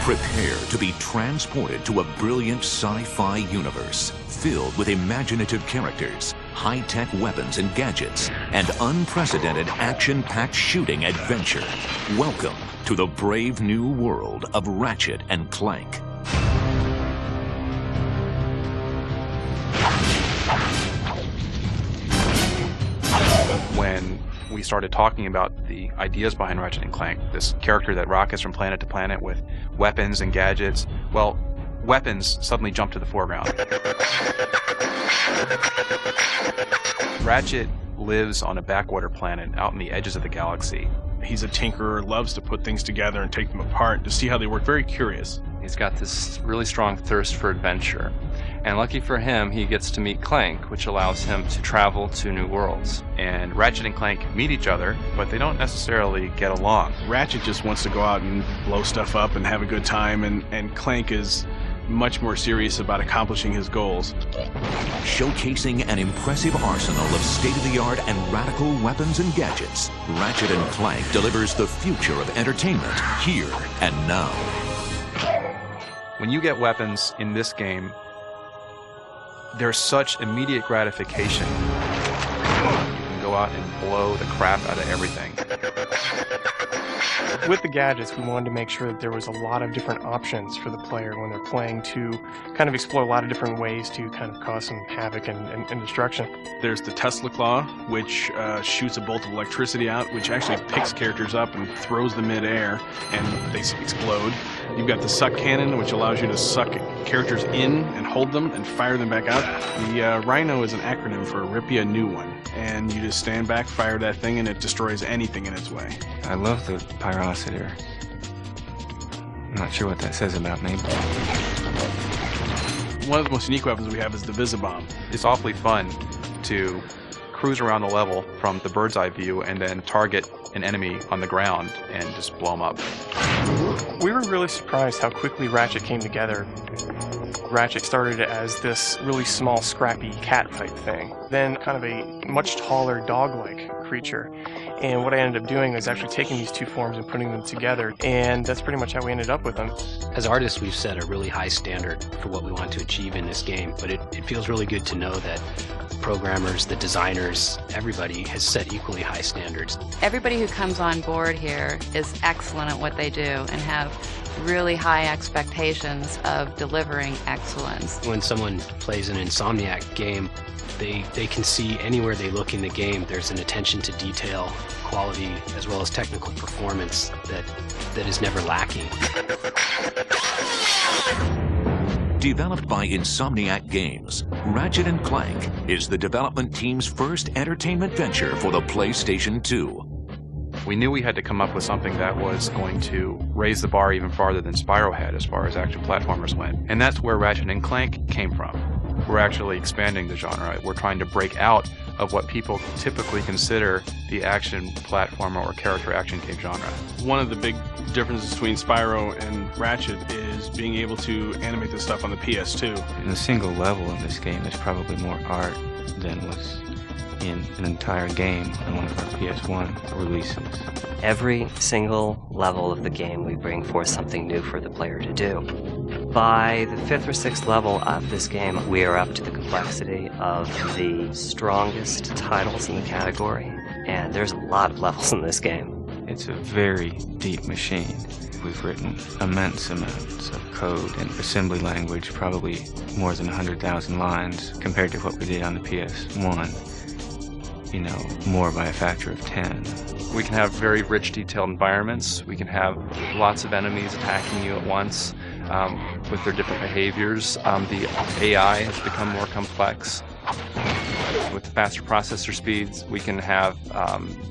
Prepare to be transported to a brilliant sci-fi universe filled with imaginative characters, high-tech weapons and gadgets, and unprecedented action-packed shooting adventure. Welcome to the brave new world of Ratchet and Clank. When we started talking about the ideas behind Ratchet and Clank, this character that rockets from planet to planet with weapons and gadgets, well, weapons suddenly jumped to the foreground. Ratchet lives on a backwater planet out in the edges of the galaxy. He's a tinkerer, loves to put things together and take them apart to see how they work, very curious. He's got this really strong thirst for adventure. And lucky for him, he gets to meet Clank, which allows him to travel to new worlds. And Ratchet and Clank meet each other, but they don't necessarily get along. Ratchet just wants to go out and blow stuff up and have a good time, and Clank is much more serious about accomplishing his goals. Showcasing an impressive arsenal of state-of-the-art and radical weapons and gadgets, Ratchet and Clank delivers the future of entertainment here and now. When you get weapons in this game, there's such immediate gratification. You can go out and blow the crap out of everything. With the gadgets, we wanted to make sure that there was a lot of different options for the player when they're playing to kind of explore a lot of different ways to kind of cause some havoc and destruction. There's the Tesla Claw, which shoots a bolt of electricity out, which actually picks characters up and throws them mid-air, and they explode. You've got the Suck Cannon, which allows you to suck characters in and hold them and fire them back out. The Rhino is an acronym for Rip Ya a New One, and you just stand back, fire that thing, and it destroys anything in its way. I love the pyrocitor. I'm not sure what that says about me. One of the most unique weapons we have is the Visibomb. It's awfully fun to cruise around the level from the bird's eye view and then target an enemy on the ground and just blow them up. We were really surprised how quickly Ratchet came together. Ratchet started as this really small, scrappy cat-type thing, then kind of a much taller dog-like creature. And what I ended up doing was actually taking these two forms and putting them together, and that's pretty much how we ended up with them. As artists, we've set a really high standard for what we want to achieve in this game, but it feels really good to know that the programmers, the designers, everybody has set equally high standards. Everybody who comes on board here is excellent at what they do and have really high expectations of delivering excellence. When someone plays an Insomniac game, they can see anywhere they look in the game, there's an attention to detail, quality, as well as technical performance that is never lacking. Developed by Insomniac Games, Ratchet and Clank is the development team's first entertainment venture for the PlayStation 2. We knew we had to come up with something that was going to raise the bar even farther than Spyro had as far as action platformers went. And that's where Ratchet and Clank came from. We're actually expanding the genre. We're trying to break out of what people typically consider the action platformer or character action game genre. One of the big differences between Spyro and Ratchet is being able to animate this stuff on the PS2. In a single level of this game, there's probably more art than was in an entire game on one of our PS1 releases. Every single level of the game, we bring forth something new for the player to do. By the 5th or 6th level of this game, we are up to the complexity of the strongest titles in the category, and there's a lot of levels in this game. It's a very deep machine. We've written immense amounts of code and assembly language, probably more than 100,000 lines compared to what we did on the PS1. You know, more by a factor of 10. We can have very rich, detailed environments. We can have lots of enemies attacking you at once with their different behaviors. The AI has become more complex. With faster processor speeds, we can have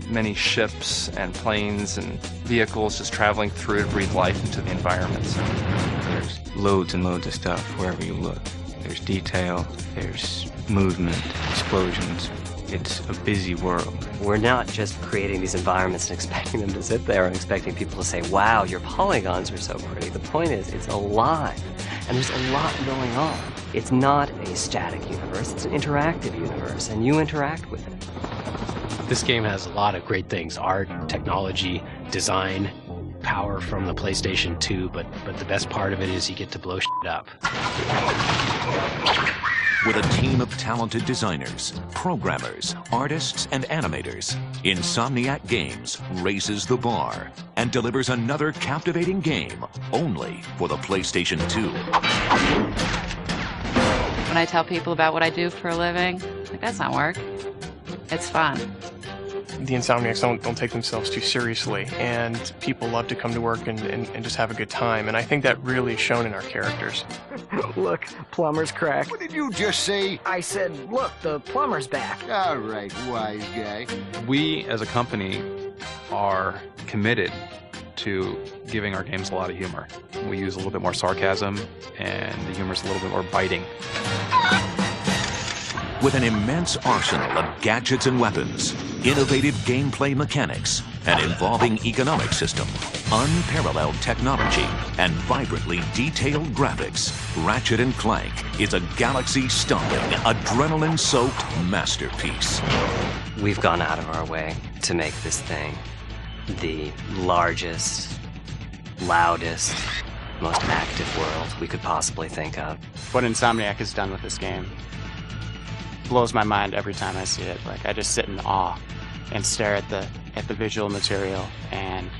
many ships and planes and vehicles just traveling through to breathe life into the environments. There's loads and loads of stuff wherever you look. There's detail, there's movement, explosions. It's a busy world. We're not just creating these environments and expecting them to sit there and expecting people to say, wow, your polygons are so pretty. The point is, it's alive, and there's a lot going on. It's not a static universe, it's an interactive universe, and you interact with it. This game has a lot of great things: art, technology, design. power from the PlayStation 2, but the best part of it is you get to blow shit up. With a team of talented designers, programmers, artists, and animators, Insomniac Games raises the bar and delivers another captivating game only for the PlayStation 2. When I tell people about what I do for a living, like, that's not work. It's fun. The Insomniacs don't take themselves too seriously, and people love to come to work and just have a good time, and I think that really is shown in our characters. Look, plumber's crack. What did you just say? I said, look, the plumber's back. All right, wise guy. We, as a company, are committed to giving our games a lot of humor. We use a little bit more sarcasm, and the humor's a little bit more biting. With an immense arsenal of gadgets and weapons, innovative gameplay mechanics, an evolving economic system, unparalleled technology, and vibrantly detailed graphics, Ratchet and Clank is a galaxy-stomping, adrenaline-soaked masterpiece. We've gone out of our way to make this thing the largest, loudest, most active world we could possibly think of. What Insomniac has done with this game blows my mind every time I see it. Like, I just sit in awe and stare at the visual material and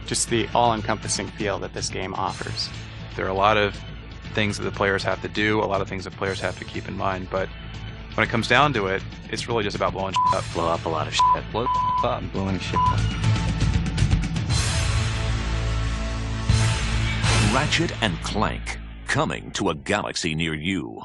just the all-encompassing feel that this game offers. There are a lot of things that the players have to do, a lot of things that players have to keep in mind, but when it comes down to it, it's really just about blowing shit up. Blow up a lot of shit. Blow up, blowing shit up. Ratchet and Clank, coming to a galaxy near you.